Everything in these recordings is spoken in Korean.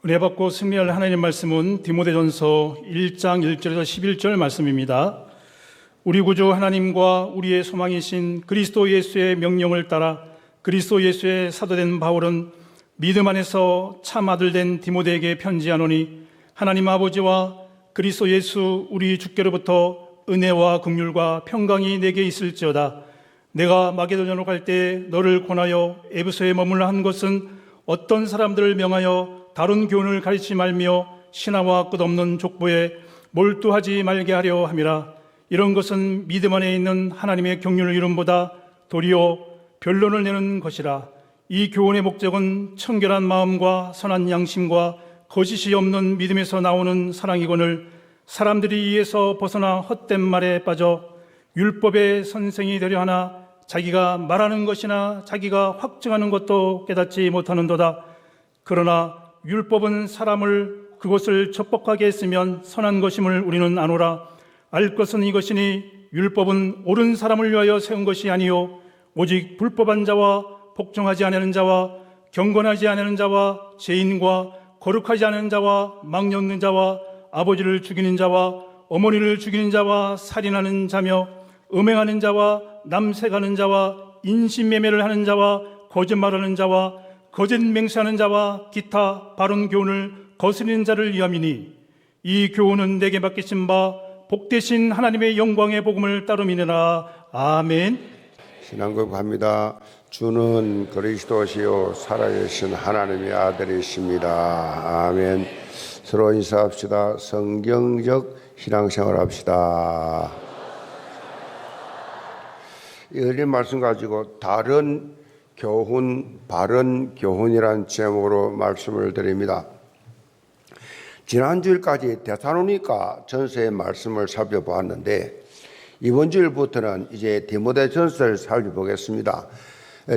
은혜 받고 승리할 하나님 말씀은 디모데전서 1장 1절에서 11절 말씀입니다. 우리 구주 하나님과 우리의 소망이신 그리스도 예수의 명령을 따라 그리스도 예수의 사도된 바울은 믿음 안에서 참 아들 된 디모데에게 편지하노니, 하나님 아버지와 그리스도 예수 우리 주께로부터 은혜와 긍휼과 평강이 내게 있을지어다. 내가 마게도냐로 갈 때 너를 권하여 에베소에 머물러 한 것은 어떤 사람들을 명하여 다른 교훈을 가르치지 말며 신하와 끝없는 족보에 몰두하지 말게 하려 함이라. 이런 것은 믿음 안에 있는 하나님의 경륜을 이름보다 도리어 변론을 내는 것이라. 이 교훈의 목적은 청결한 마음과 선한 양심과 거짓이 없는 믿음에서 나오는 사랑이거늘, 사람들이 이에서 벗어나 헛된 말에 빠져 율법의 선생이 되려 하나 자기가 말하는 것이나 자기가 확증하는 것도 깨닫지 못하는도다. 그러나 율법은 사람을 그것을 첩복하게 했으면 선한 것임을 우리는 아노라. 알 것은 이것이니 율법은 옳은 사람을 위하여 세운 것이 아니요 오직 불법한 자와 복종하지 않는 자와 경건하지 않는 자와 죄인과 거룩하지 않은 자와 망령는 자와 아버지를 죽이는 자와 어머니를 죽이는 자와 살인하는 자며 음행하는 자와 남색하는 자와 인신매매를 하는 자와 거짓말하는 자와 거짓 맹세하는 자와 기타 바른 교훈을 거스리는 자를 위함이니, 이 교훈은 내게 맡기신 바 복되신 하나님의 영광의 복음을 따름이니라. 아멘. 신앙고백합니다. 주는 그리스도시요 살아계신 하나님의 아들이십니다. 아멘. 서로 인사합시다. 성경적 신앙생활 합시다. 이 흘린 말씀 가지고 다른 교훈, 바른 교훈이라는 제목으로 말씀을 드립니다. 지난주일까지 데살로니가 전서의 말씀을 살펴보았는데, 이번 주일부터는 이제 디모데전서를 살펴보겠습니다.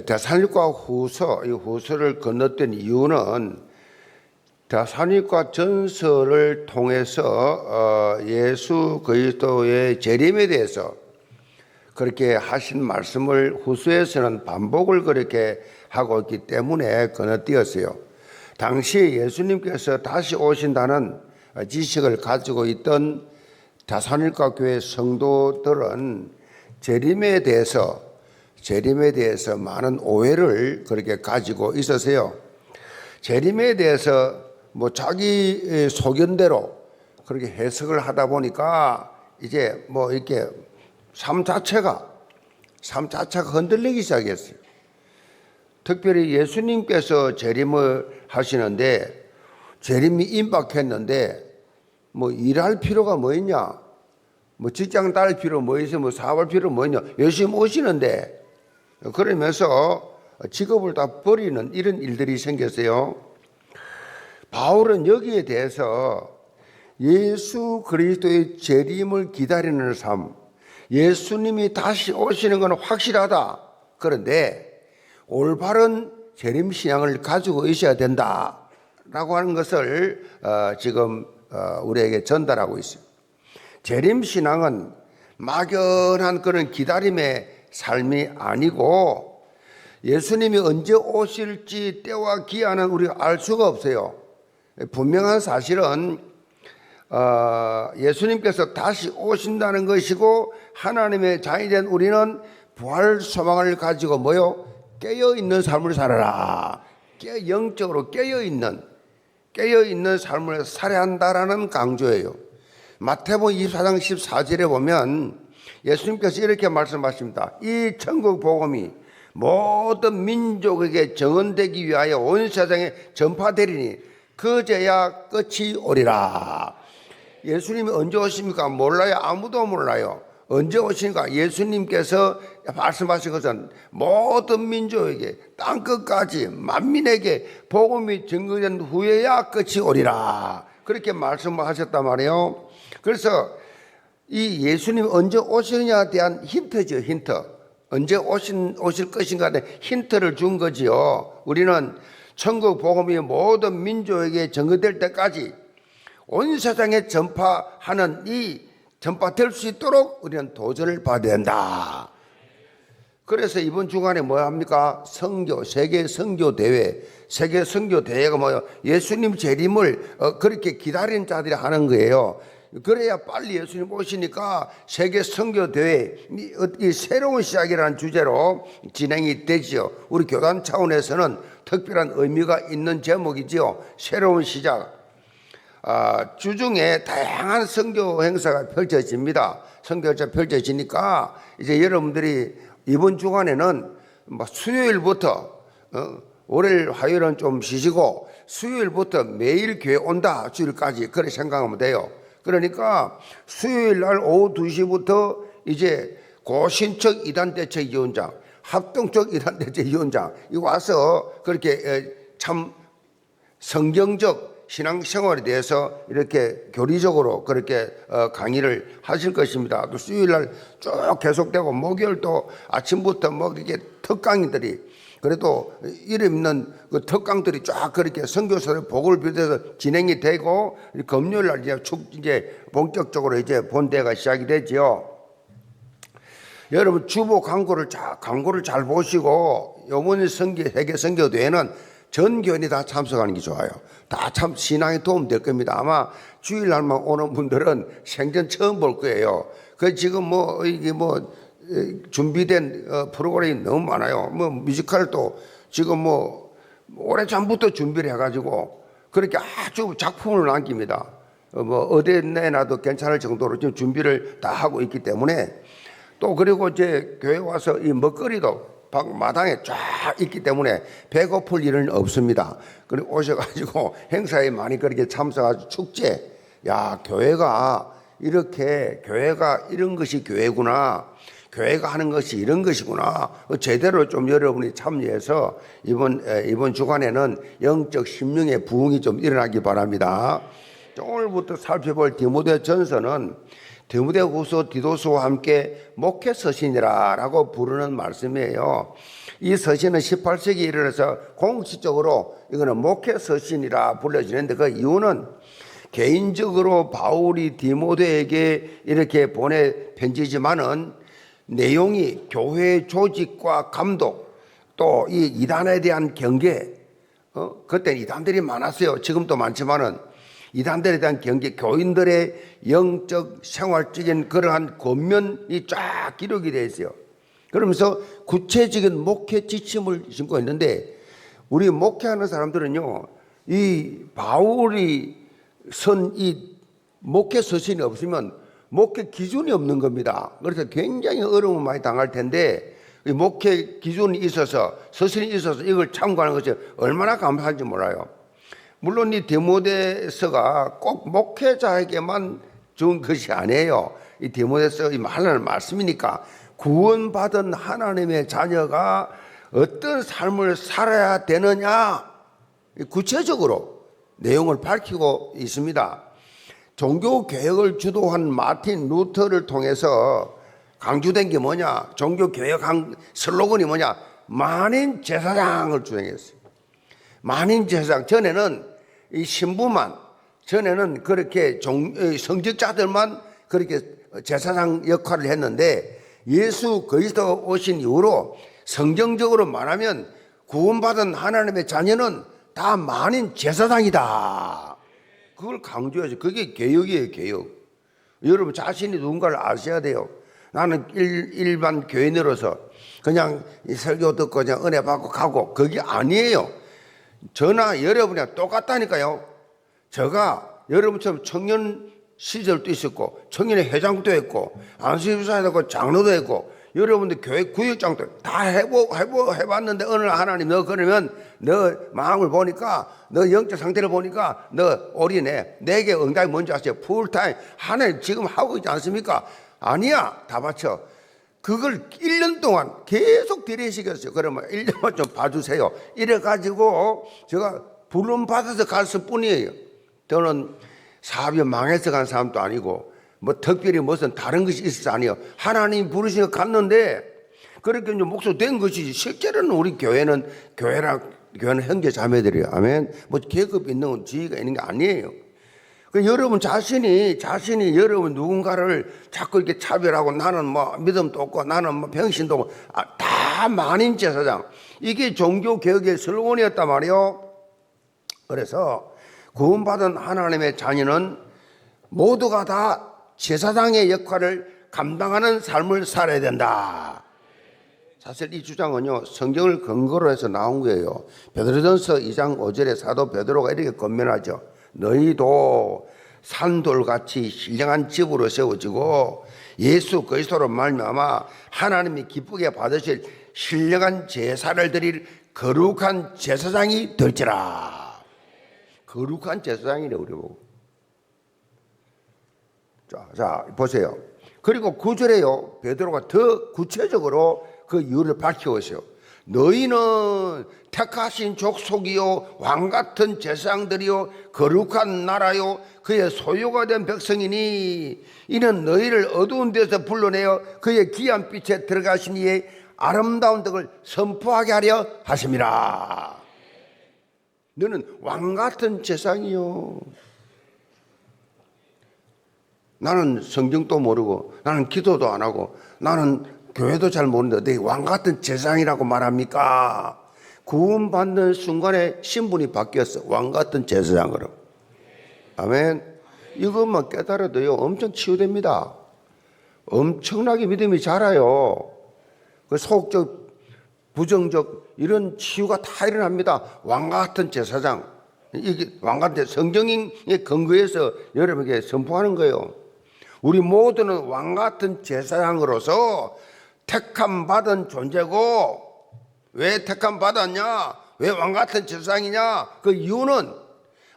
데살로니가 후서, 이 후서를 건넜던 이유는 데살로니가 전서를 통해서 예수 그리스도의 재림에 대해서 그렇게 하신 말씀을 후서에서는 반복을 그렇게 하고 있기 때문에 건너뛰었어요. 당시 예수님께서 다시 오신다는 지식을 가지고 있던 데살로니가 교회 성도들은 재림에 대해서 많은 오해를 그렇게 가지고 있었어요. 재림에 대해서 자기 소견대로 그렇게 해석을 하다 보니까 이제 이렇게 삶 자체가 흔들리기 시작했어요. 특별히 예수님께서 재림을 하시는데, 재림이 임박했는데 일할 필요가 뭐 있냐, 직장 다닐 필요 뭐 있어, 사업할 필요 뭐 있냐, 열심히 오시는데 그러면서 직업을 다 버리는 이런 일들이 생겼어요. 바울은 여기에 대해서 예수 그리스도의 재림을 기다리는 삶, 예수님이 다시 오시는 건 확실하다. 그런데 올바른 재림 신앙을 가지고 있어야 된다라고 하는 것을 지금 우리에게 전달하고 있어요. 재림 신앙은 막연한 그런 기다림의 삶이 아니고, 예수님이 언제 오실지 때와 기한은 우리가 알 수가 없어요. 분명한 사실은 예수님께서 다시 오신다는 것이고, 하나님의 자녀이 된 우리는 부활 소망을 가지고 깨어있는 삶을 살아라. 영적으로 깨어있는 삶을 살아야 한다라는 강조예요. 마태복음 24장 14절에 보면 예수님께서 이렇게 말씀하십니다. 이 천국 복음이 모든 민족에게 정언되기 위하여 온 세상에 전파되리니 그제야 끝이 오리라. 예수님이 언제 오십니까? 몰라요. 아무도 몰라요. 언제 오십니까? 예수님께서 말씀하신 것은 모든 민족에게, 땅끝까지 만민에게 복음이 증거된 후에야 끝이 오리라. 그렇게 말씀하셨단 말이에요. 그래서 이 예수님이 언제 오시느냐에 대한 힌트죠. 힌트. 언제 오실 것인가에 대한 힌트를 준 거지요. 우리는 천국 복음이 모든 민족에게 증거될 때까지 온 세상에 전파될 수 있도록 우리는 도전을 받아야 된다. 그래서 이번 주간에 뭐 합니까? 선교, 세계 선교 대회. 세계 선교 대회가 뭐예요? 예수님 재림을 그렇게 기다리는 자들이 하는 거예요. 그래야 빨리 예수님 오시니까 세계 선교 대회, 이 새로운 시작이라는 주제로 진행이 되지요. 우리 교단 차원에서는 특별한 의미가 있는 제목이지요. 새로운 시작. 주중에 다양한 선교 행사가 펼쳐집니다. 선교 행사가 펼쳐지니까 이제 여러분들이 이번 주간에는 수요일부터 월요일 화요일은 좀 쉬시고 수요일부터 매일 교회 온다 주일까지 그렇게 생각하면 돼요. 그러니까 수요일 날 오후 2시부터 이제 고신척 이단대책 위원장, 합동적 이단대책 위원장 이 와서 그렇게 참 성경적 신앙생활에 대해서 이렇게 교리적으로 그렇게 강의를 하실 것입니다. 또 수요일 날 쭉 계속되고 목요일 또 아침부터 뭐 이렇게 특강인들이 그래도 이름 있는 그 특강들이 쫙 그렇게 선교사를 복을 비롯해서 진행이 되고 금요일 날 이제 본격적으로 이제 본대가 시작이 되지요. 여러분 주보 광고를 잘 보시고 요번 세계 선교 대회는 전 교인이 다 참석하는 게 좋아요. 다 참 신앙에 도움 될 겁니다. 아마 주일날만 오는 분들은 생전 처음 볼 거예요. 그 지금 이게 준비된 프로그램이 너무 많아요. 뮤지컬도 지금 오래전부터 준비를 해가지고 그렇게 아주 작품을 남깁니다. 어디 내놔도 괜찮을 정도로 지금 준비를 다 하고 있기 때문에 또 그리고 이제 교회 와서 이 먹거리도 마당에 쫙 있기 때문에 배고플 일은 없습니다. 그리고 오셔가지고 행사에 많이 그렇게 참석하고 축제. 야, 교회가 이런 것이 교회구나. 교회가 하는 것이 이런 것이구나. 제대로 좀 여러분이 참여해서 이번 주간에는 영적 심령의 부흥이 좀 일어나기 바랍니다. 오늘부터 살펴볼 디모데전서는 디모데후서 디도서와 함께 목회 서신이라고 부르는 말씀이에요. 이 서신은 18세기에 이르러서 공식적으로 이거는 목회 서신이라 불려지는데 그 이유는 개인적으로 바울이 디모데에게 이렇게 보내 편지지만은 내용이 교회 조직과 감독 또 이 이단에 대한 경계 그때 이단들이 많았어요. 지금도 많지만은 이단들에 대한 경계, 교인들의 영적 생활적인 그러한 권면이 쫙 기록이 되어 있어요. 그러면서 구체적인 목회 지침을 신고 있는데 우리 목회하는 사람들은요, 이 바울이 선 이 목회 서신이 없으면 목회 기준이 없는 겁니다. 그래서 굉장히 어려움을 많이 당할 텐데 이 목회 기준이 있어서 서신이 있어서 이걸 참고하는 것이 얼마나 감사한지 몰라요. 물론 이 디모데서가 꼭 목회자에게만 좋은 것이 아니에요. 이 디모데서 하나님의 말씀이니까 구원받은 하나님의 자녀가 어떤 삶을 살아야 되느냐 구체적으로 내용을 밝히고 있습니다. 종교 개혁을 주도한 마틴 루터를 통해서 강조된 게 뭐냐? 종교 개혁 슬로건이 뭐냐? 만인 제사장을 주장했어요. 만인 제사장. 전에는 이 신부만, 전에는 그렇게 성직자들만 그렇게 제사장 역할을 했는데 예수 그리스도 오신 이후로 성경적으로 말하면 구원받은 하나님의 자녀는 다 만인 제사장이다. 그걸 강조해서 그게 개혁이에요, 개혁. 여러분 자신이 누군가를 아셔야 돼요. 나는 일반 교인으로서 그냥 설교 듣고 그냥 은혜 받고 가고 그게 아니에요. 저나 여러분이랑 똑같다니까요. 제가 여러분처럼 청년 시절도 있었고 청년의 회장도 했고 안수집사도 했고 장로도 했고 여러분들 교회 구역장도 다 해봤는데 어느 날 하나님 너 그러면 너 마음을 보니까 너 영적 상태를 보니까 너 올인해. 내게 응답이 뭔지 아세요? 풀타임 하나님 지금 하고 있지 않습니까? 아니야. 다 바쳐. 그걸 1년 동안 계속 들이시켰어요. 그러면 1년만 좀 봐주세요. 이래가지고 제가 부름 받아서 갔을 뿐이에요. 저는 사업이 망해서 간 사람도 아니고 뭐 특별히 무슨 다른 것이 있어서 아니에요. 하나님 부르시고 갔는데 그렇게 이제 목소 된 것이지 실제로는 우리 교회는 형제 자매들이에요. 아멘. 뭐 계급 있는 지위가 있는 게 아니에요. 여러분 자신이 여러분 누군가를 자꾸 이렇게 차별하고 나는 뭐 믿음도 없고 나는 뭐 병신도 없고 다 다 만인 제사장. 이게 종교개혁의 슬로건이었단 말이에요. 그래서 구원받은 하나님의 자녀는 모두가 다 제사장의 역할을 감당하는 삶을 살아야 된다. 사실 이 주장은요, 성경을 근거로 해서 나온 거예요. 베드로전서 2장 5절에 사도 베드로가 이렇게 권면하죠. 너희도 산돌같이 신령한 집으로 세워지고 예수 그리스도로 말미암아 하나님이 기쁘게 받으실 신령한 제사를 드릴 거룩한 제사장이 될지라. 거룩한 제사장이래 우리 보고. 자 보세요. 그리고 9절에요. 베드로가 더 구체적으로 그 이유를 밝히고 있어요. 너희는 택하신 족속이요 왕같은 제사장들이요 거룩한 나라요 그의 소유가 된 백성이니 이는 너희를 어두운 데서 불러내어 그의 귀한 빛에 들어가신 이의 아름다운 덕을 선포하게 하려 하심이라. 너는 왕같은 제사장이요. 나는 성경도 모르고 나는 기도도 안 하고 나는 교회도 잘 모르는데 내 왕같은 제사장이라고 말합니까? 구원받는 순간에 신분이 바뀌었어. 왕같은 제사장으로. 아멘. 이것만 깨달아도요 엄청 치유됩니다. 엄청나게 믿음이 자라요. 그 소극적 부정적 이런 치유가 다 일어납니다. 왕같은 제사장. 이게 왕같은 성경의 근거에서 여러분에게 선포하는 거예요. 우리 모두는 왕같은 제사장으로서 택함 받은 존재고, 왜 택함 받았냐? 왜 왕같은 제사장이냐? 그 이유는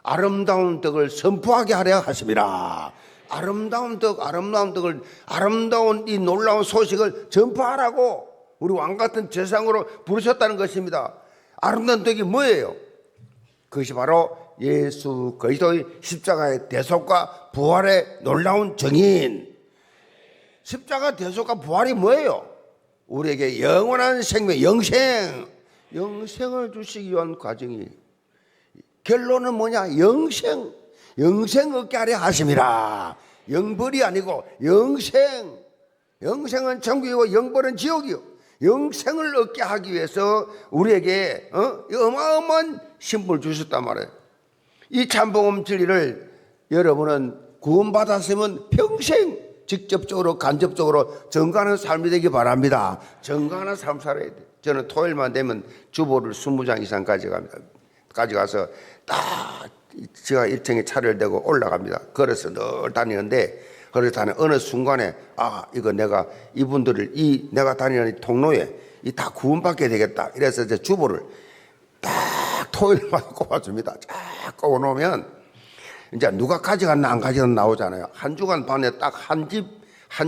아름다운 덕을 선포하게 하려 하심이라. 아름다운 덕을, 아름다운 이 놀라운 소식을 전파하라고 우리 왕같은 제사장으로 부르셨다는 것입니다. 아름다운 덕이 뭐예요? 그것이 바로 예수 그리스도의 십자가의 대속과 부활의 놀라운 정인. 십자가 대속과 부활이 뭐예요? 우리에게 영원한 생명, 영생을 주시기 위한 과정이. 결론은 뭐냐? 영생 얻게 하려 하심이라. 영벌이 아니고 영생은 천국이고 영벌은 지옥이요. 영생을 얻게 하기 위해서 우리에게 어마어마한 신분을 주셨단 말이에요. 이 참복음 진리를 여러분은 구원받았으면 평생 직접적으로 간접적으로 증거하는 삶이 되기 바랍니다. 증거하는 삶 살아야 돼요. 저는 토요일만 되면 주보를 20장 이상 가져가서 딱 제가 1층에 차를 대고 올라갑니다. 걸어서 늘 다니는데 걸어서 다니는 어느 순간에 이거 내가 이분들을 내가 다니는 통로에 다 구원받게 되겠다. 이래서 이제 주보를 딱 토요일마다 꼽아줍니다. 쫙 꼽아놓으면 이제 누가 가져갔나 안 가져갔나 나오잖아요. 한 주간 반에 딱 한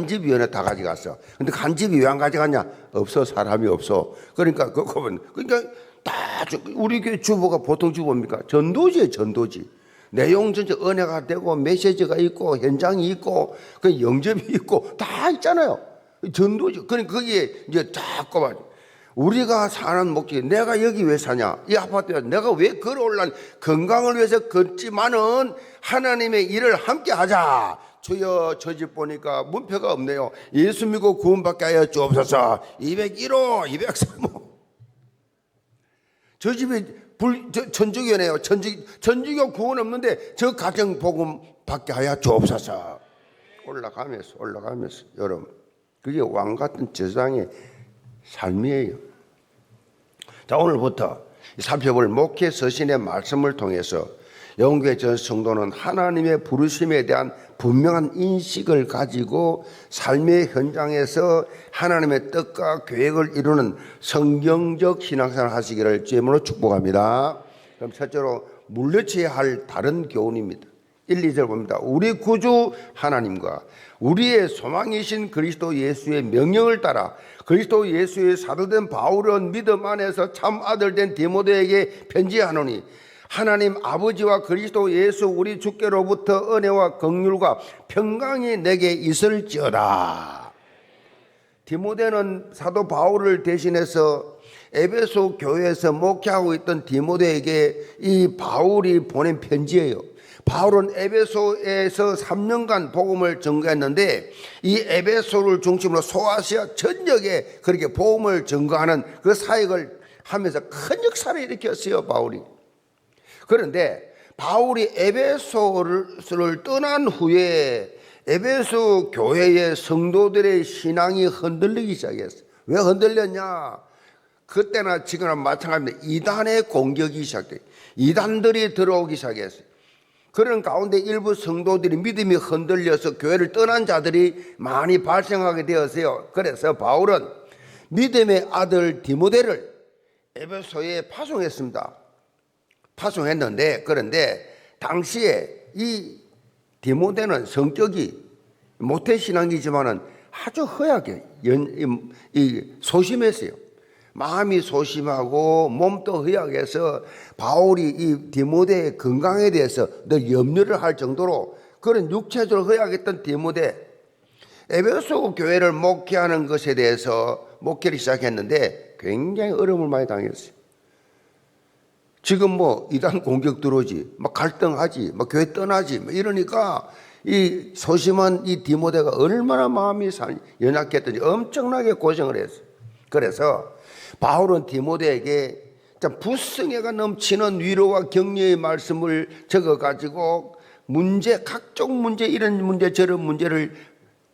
집 위원회 다 가져갔어. 근데 한 집이 왜 안 가져갔냐? 없어, 사람이 없어. 그러니까 그러니까 딱 우리 교회 주보가 보통 주보입니까? 전도지예요, 전도지. 내용 전체 은혜가 되고 메시지가 있고 현장이 있고 그 영접이 있고 다 있잖아요. 전도지. 그러니까 거기에 이제 딱 꼽아. 우리가 사는 목적이 내가 여기 왜 사냐? 이 아파트에 내가 왜 걸어올라냐? 건강을 위해서 걷지만은 하나님의 일을 함께 하자. 주여 저 집 보니까 문표가 없네요. 예수 믿고 구원받게 하여 주옵소서. 201호 203호 저 집이 천주교네요. 천주교 구원 없는데 저 가정 복음 받게 하여 주옵소서. 올라가면서 여러분 그게 왕같은 제사장의 삶이에요. 자, 오늘부터 살펴볼 목회 서신의 말씀을 통해서 영국의 전 성도는 하나님의 부르심에 대한 분명한 인식을 가지고 삶의 현장에서 하나님의 뜻과 계획을 이루는 성경적 신앙생활을 하시기를 주님으로 축복합니다. 그럼 첫째로 물리쳐야 할 다른 교훈입니다. 1, 2절 봅니다. 우리 구주 하나님과 우리의 소망이신 그리스도 예수의 명령을 따라 그리스도 예수의 사도된 바울은 믿음 안에서 참 아들된 디모데에게 편지하노니 하나님 아버지와 그리스도 예수 우리 주께로부터 은혜와 긍휼과 평강이 내게 있을지어다. 디모데는 사도 바울을 대신해서 에베소 교회에서 목회하고 있던 디모데에게 이 바울이 보낸 편지예요. 바울은 에베소에서 3년간 복음을 전거했는데 이 에베소를 중심으로 소아시아 전역에 그렇게 복음을 전거하는 그 사역을 하면서 큰 역사를 일으켰어요, 바울이. 그런데 바울이 에베소를 떠난 후에 에베소 교회의 성도들의 신앙이 흔들리기 시작했어요. 왜 흔들렸냐? 그때나 지금이나 마찬가지입니다. 이단의 공격이 시작돼요. 이단들이 들어오기 시작했어요. 그런 가운데 일부 성도들이 믿음이 흔들려서 교회를 떠난 자들이 많이 발생하게 되었어요. 그래서 바울은 믿음의 아들 디모데를 에베소에 파송했습니다. 파송했는데, 그런데 당시에 이 디모데는 성격이 모태신앙이지만은 아주 허약해, 소심했어요. 마음이 소심하고 몸도 허약해서 바울이 이 디모데의 건강에 대해서 늘 염려를 할 정도로 그런 육체적으로 허약했던 디모데, 에베소 교회를 목회하는 것에 대해서 목회를 시작했는데 굉장히 어려움을 많이 당했어요. 지금 뭐 이단 공격 들어오지, 막 갈등하지, 막 교회 떠나지, 막 이러니까 이 소심한 이 디모데가 얼마나 마음이 연약했던지 엄청나게 고생을 했어요. 그래서 바울은 디모데에게 참 부성애가 넘치는 위로와 격려의 말씀을 적어가지고 각종 문제, 이런 문제 저런 문제를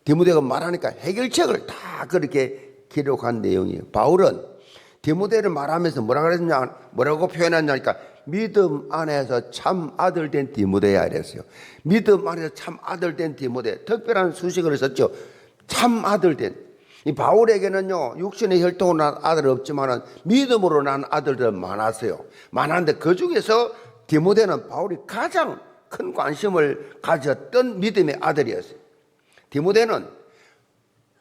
디모데가 말하니까 해결책을 다 그렇게 기록한 내용이에요. 바울은 디모데를 말하면서 뭐라고 표현했냐니까 믿음 안에서 참 아들 된 디모데야 이랬어요. 믿음 안에서 참 아들 된 디모데, 특별한 수식을 썼죠. 참 아들 된. 이 바울에게는요, 육신의 혈통으로 난 아들 없지만은 믿음으로 난 아들들 많았어요. 많았는데 그 중에서 디모데는 바울이 가장 큰 관심을 가졌던 믿음의 아들이었어요. 디모데는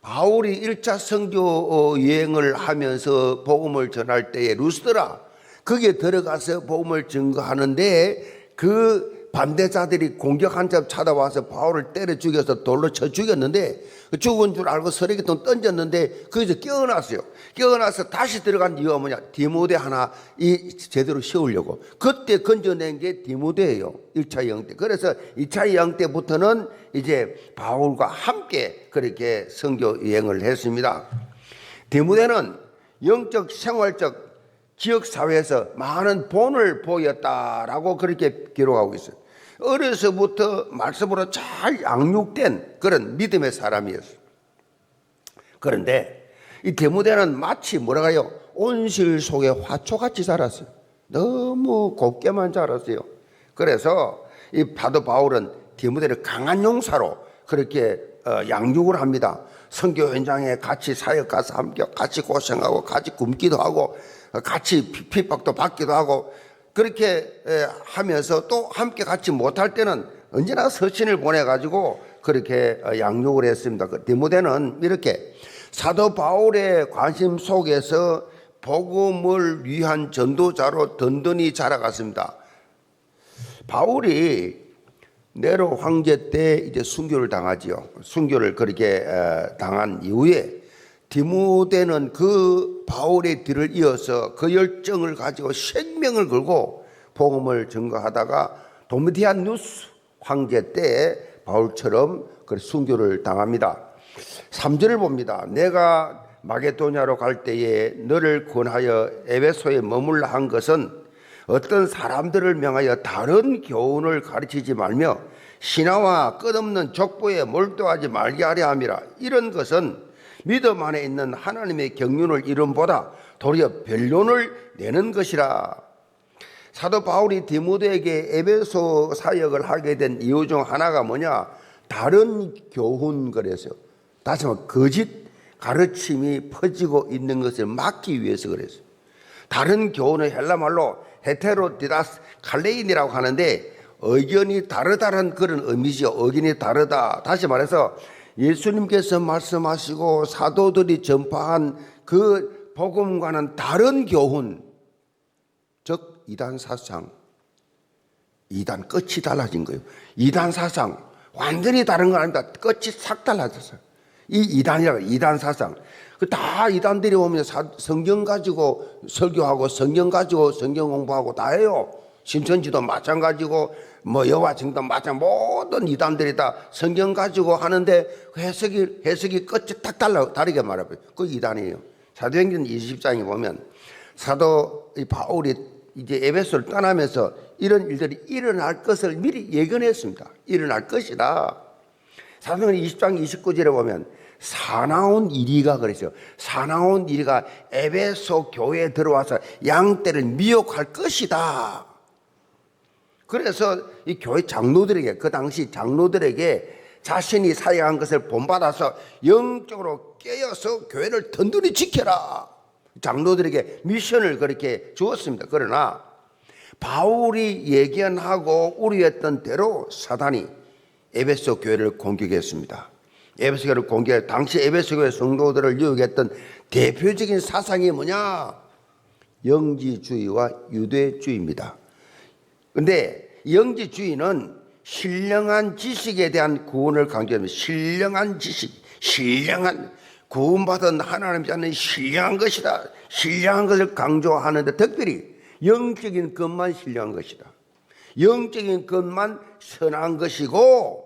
바울이 1차 선교 여행을 하면서 복음을 전할 때에 루스드라, 거기에 들어가서 복음을 증거하는데 그 반대자들이 공격한 점 찾아와서 바울을 때려 죽여서 돌로 쳐 죽였는데 죽은 줄 알고 쓰레기통 던졌는데 거기서 깨어났어요. 깨어나서 다시 들어간 이유가 뭐냐? 디모데 하나 제대로 세우려고. 그때 건져낸 게 디모데예요. 1차 여행 때. 그래서 2차 여행 때부터는 이제 바울과 함께 그렇게 선교 여행을 했습니다. 디모데는 영적 생활적 지역사회에서 많은 본을 보였다라고 그렇게 기록하고 있어요. 어려서부터 말씀으로 잘 양육된 그런 믿음의 사람이었어요. 그런데 이 디모데는 마치 뭐랄까요? 온실 속의 화초같이 자랐어요. 너무 곱게만 자랐어요. 그래서 이 사도 바울은 디모데를 강한 용사로 그렇게 양육을 합니다. 선교 현장에 같이 사역 가서 함께 같이 고생하고 같이 굶기도 하고 같이 핍박도 받기도 하고 그렇게 하면서 또 함께 같이 못할 때는 언제나 서신을 보내가지고 그렇게 양육을 했습니다. 디모데는 이렇게 사도 바울의 관심 속에서 복음을 위한 전도자로 든든히 자라갔습니다. 바울이 네로 황제 때 이제 순교를 당하지요. 순교를 그렇게 당한 이후에 디모데는 그 바울의 뒤를 이어서 그 열정을 가지고 생명을 걸고 복음을 전거하다가 도미디아누스 황제 때 바울처럼 그 순교를 당합니다. 3절을 봅니다. 내가 마게도냐로 갈 때에 너를 권하여 에베소에 머물라 한 것은 어떤 사람들을 명하여 다른 교훈을 가르치지 말며 신화와 끝없는 족보에 몰두하지 말게 하려 함이라. 이런 것은 믿음 안에 있는 하나님의 경륜을 이름보다 도리어 변론을 내는 것이라. 사도 바울이 디모데에게 에베소 사역을 하게 된 이유 중 하나가 뭐냐? 다른 교훈 그랬어요. 다시 말해 거짓 가르침이 퍼지고 있는 것을 막기 위해서 그랬어요. 다른 교훈은 헬라말로 헤테로디다스 칼레인이라고 하는데 의견이 다르다는 그런 의미죠. 의견이 다르다. 다시 말해서 예수님께서 말씀하시고 사도들이 전파한 그 복음과는 다른 교훈, 즉 이단 사상, 이단 끝이 달라진 거예요. 이단 사상 완전히 다른 건 아닙니다. 끝이 싹 달라졌어요. 이 이단이라고, 이단 사상. 다 이단들이 오면 성경 가지고 설교하고 성경 가지고 성경 공부하고 다 해요. 신천지도 마찬가지고 뭐 여호와 증도 마찬가지, 모든 이단들이 다 성경 가지고 하는데 해석이 끝이 딱 다르게 말해요. 그 이단이에요. 사도행전 20장에 보면 사도 바울이 이제 에베소를 떠나면서 이런 일들이 일어날 것을 미리 예견했습니다. 일어날 것이다. 사도행전 20장 29절에 보면 사나운 이리가 그랬어요. 사나운 이리가 에베소 교회에 들어와서 양떼를 미혹할 것이다. 그래서 이 교회 장로들에게, 그 당시 장로들에게 자신이 사역한 것을 본받아서 영적으로 깨어서 교회를 든든히 지켜라. 장로들에게 미션을 그렇게 주었습니다. 그러나 바울이 예견하고 우려했던 대로 사단이 에베소 교회를 공격했습니다. 에베소 교회를 공격해 당시 에베소 교회 성도들을 유혹했던 대표적인 사상이 뭐냐? 영지주의와 유대주의입니다. 근데 영지주의는 신령한 지식에 대한 구원을 강조합니다. 신령한 지식, 신령한 구원받은 하나님이 하는 신령한 것이다. 신령한 것을 강조하는데 특별히 영적인 것만 신령한 것이다. 영적인 것만 선한 것이고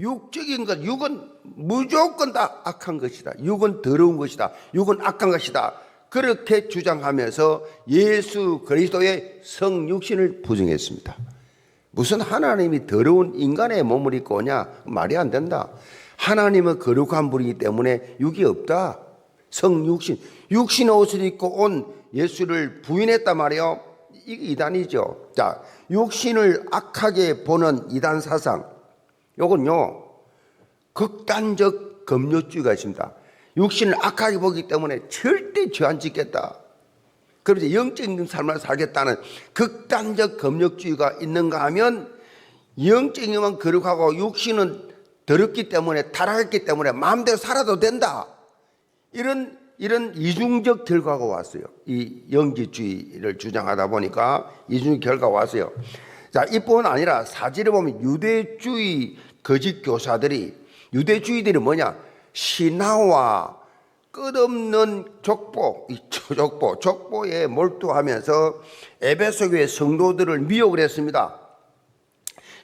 육적인 것, 육은 무조건 다 악한 것이다. 육은 더러운 것이다. 육은 악한 것이다. 그렇게 주장하면서 예수 그리스도의 성육신을 부정했습니다. 무슨 하나님이 더러운 인간의 몸을 입고 오냐? 말이 안 된다. 하나님은 거룩한 분이기 때문에 육이 없다. 성육신, 육신의 옷을 입고 온 예수를 부인했단 말이에요. 이게 이단이죠. 자, 육신을 악하게 보는 이단 사상, 요건요 극단적 금욕주의가 있습니다. 육신을 악하게 보기 때문에 절대 죄 안 짓겠다. 그래서 영적인 삶을 살겠다는 극단적 금욕주의가 있는가 하면 영적인 것만 거룩하고 육신은 더럽기 때문에 타락했기 때문에 마음대로 살아도 된다. 이런 이중적 결과가 왔어요. 이 영지주의를 주장하다 보니까 이중적 결과가 왔어요. 자, 이뿐 아니라 사지를 보면 유대주의 거짓 교사들이, 유대주의들이 뭐냐? 신화와 끝없는 족보에 몰두하면서 에베소 교회 성도들을 미혹을 했습니다.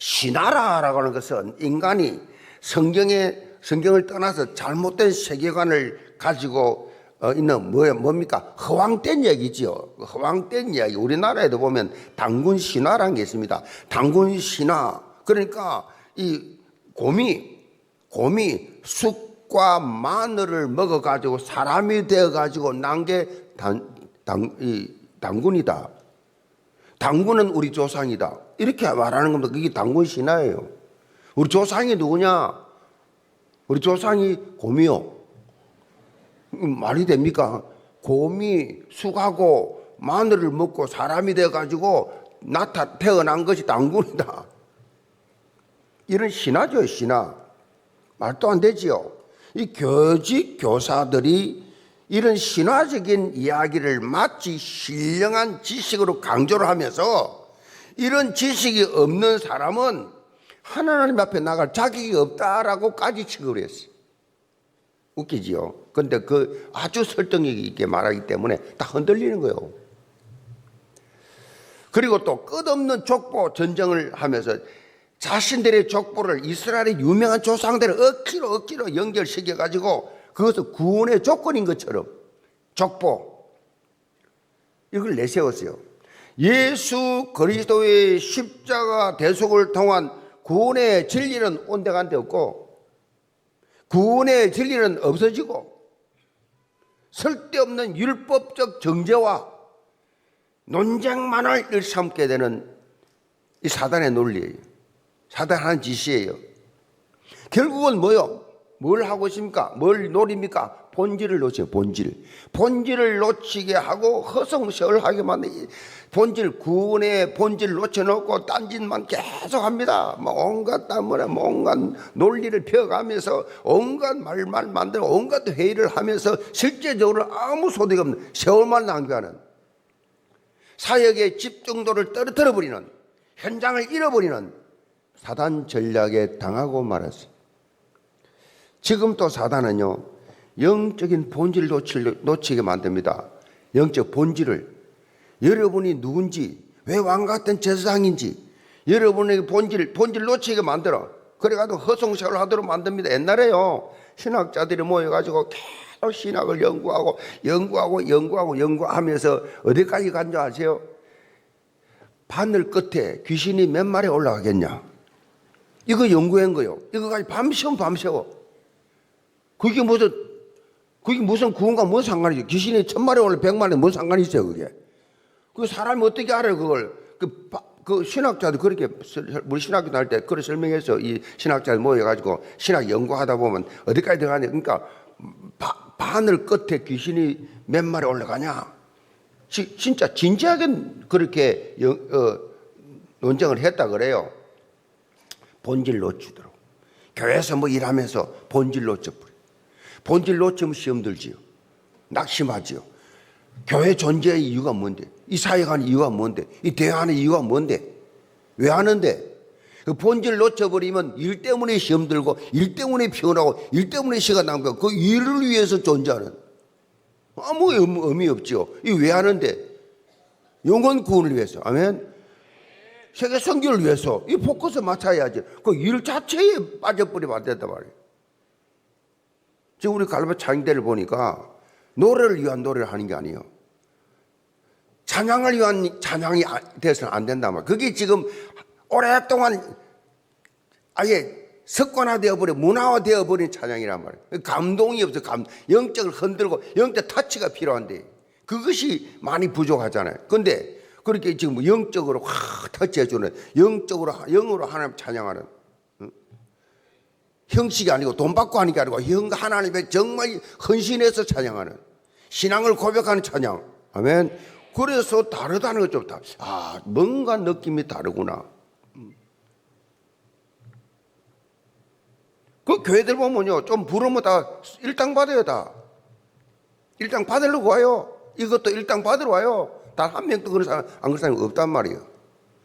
신화라고 하는 것은 인간이 성경을 떠나서 잘못된 세계관을 가지고 있는 뭡니까? 허황된 얘기지요. 허황된 이야기. 우리나라에도 보면 당군 신화라는 게 있습니다. 당군 신화. 그러니까 이 곰이 쑥과 마늘을 먹어가지고 사람이 되어가지고 난 게 당군이다. 당군은 우리 조상이다. 이렇게 말하는 겁니다. 그게 당군 신화예요. 우리 조상이 누구냐? 우리 조상이 곰이요. 말이 됩니까? 곰이 쑥하고 마늘을 먹고 사람이 되어가지고 태어난 것이 당군이다. 이런 신화죠, 신화. 말도 안 되지요. 이 거짓 교사들이 이런 신화적인 이야기를 마치 신령한 지식으로 강조를 하면서 이런 지식이 없는 사람은 하나님 앞에 나갈 자격이 없다라고까지 취급을 했어요. 웃기지요. 근데 그 아주 설득력 있게 말하기 때문에 다 흔들리는 거예요. 그리고 또 끝없는 족보 전쟁을 하면서 자신들의 족보를 이스라엘의 유명한 조상들을 억지로 연결시켜가지고 그것을 구원의 조건인 것처럼 족보 이걸 내세웠어요. 예수 그리스도의 십자가 대속을 통한 구원의 진리는 온데간데 없고 구원의 진리는 없어지고 쓸데없는 율법적 정죄와 논쟁만을 일삼게 되는 이 사단의 논리예요. 사단 하는 짓이에요. 결국은 뭐요? 뭘 하고 있습니까? 뭘 노립니까? 본질을 놓쳐요. 본질을 놓치게 하고 허송세월하게 만드는 구원의 본질을 놓쳐놓고 딴짓만 계속합니다. 온갖 논리를 펴가면서 온갖 말만 만들고 온갖 회의를 하면서 실제적으로 아무 소득이 없는 세월만 낭비하는 사역의 집중도를 떨어뜨려버리는 현장을 잃어버리는 사단 전략에 당하고 말았어요. 지금 또 사단은요, 영적인 본질을 놓치게 만듭니다. 영적 본질을. 여러분이 누군지, 왜 왕 같은 제사장인지, 여러분의 본질 놓치게 만들어. 그래가지고 허송세월 하도록 만듭니다. 옛날에요, 신학자들이 모여가지고 계속 신학을 연구하면서 어디까지 간 줄 아세요? 바늘 끝에 귀신이 몇 마리 올라가겠냐? 이거 연구한 거요. 이거까지 밤새워. 그게 무슨 구원과 뭔 상관이죠? 귀신이 1000마리 올라 100마리 뭔 상관이 있어요, 그게? 그 사람이 어떻게 알아요, 그걸? 그 신학자도 그렇게, 우리 신학교 다닐 때 그렇게 설명해서 이 신학자들 모여가지고 신학 연구하다 보면 어디까지 들어가냐? 그러니까 바늘 끝에 귀신이 몇 마리 올라가냐? 진짜 진지하게 그렇게 논쟁을 했다 그래요. 본질 놓치도록. 교회에서 뭐 일하면서 본질 놓쳐버려. 본질 놓치면 시험 들지요. 낙심하지요. 교회 존재의 이유가 뭔데? 이 사역하는 이유가 뭔데? 이 대화하는 이유가 뭔데? 왜 하는데? 그 본질 놓쳐버리면 일 때문에 시험 들고, 일 때문에 피곤하고, 일 때문에 시간 낭비하고, 그 일을 위해서 존재하는 아무 의미 없죠. 이 왜 하는데? 영혼 구원을 위해서. 아멘. 세계 선교를 위해서. 이 포커스 맞춰야지. 그 일 자체에 빠져버리면 안 된단 말이에요. 지금 우리 갈바 창대를 보니까 노래를 위한 노래를 하는 게 아니에요. 찬양을 위한 찬양이 돼서는 안 된단 말이에요. 그게 지금 오랫동안 아예 습관화되어 버린, 문화화되어 버린 찬양이란 말이에요. 감동이 없어. 영적을 흔들고 영적 타치가 필요한데 그것이 많이 부족하잖아요. 그런데 그렇게 지금 영적으로 확 터치해주는, 영으로 하나님 찬양하는, 형식이 아니고 돈 받고 하는 게 아니고 하나님의 정말 헌신해서 찬양하는, 신앙을 고백하는 찬양. 아멘. 그래서 다르다는 것 좀 뭔가 느낌이 다르구나. 그 교회들 보면요, 좀 부르면 다 일당 받아요, 다. 일당 받으려고 와요. 이것도 일당 받으러 와요. 단 한 명도 그런 사람, 안 그런 사람이 없단 말이에요.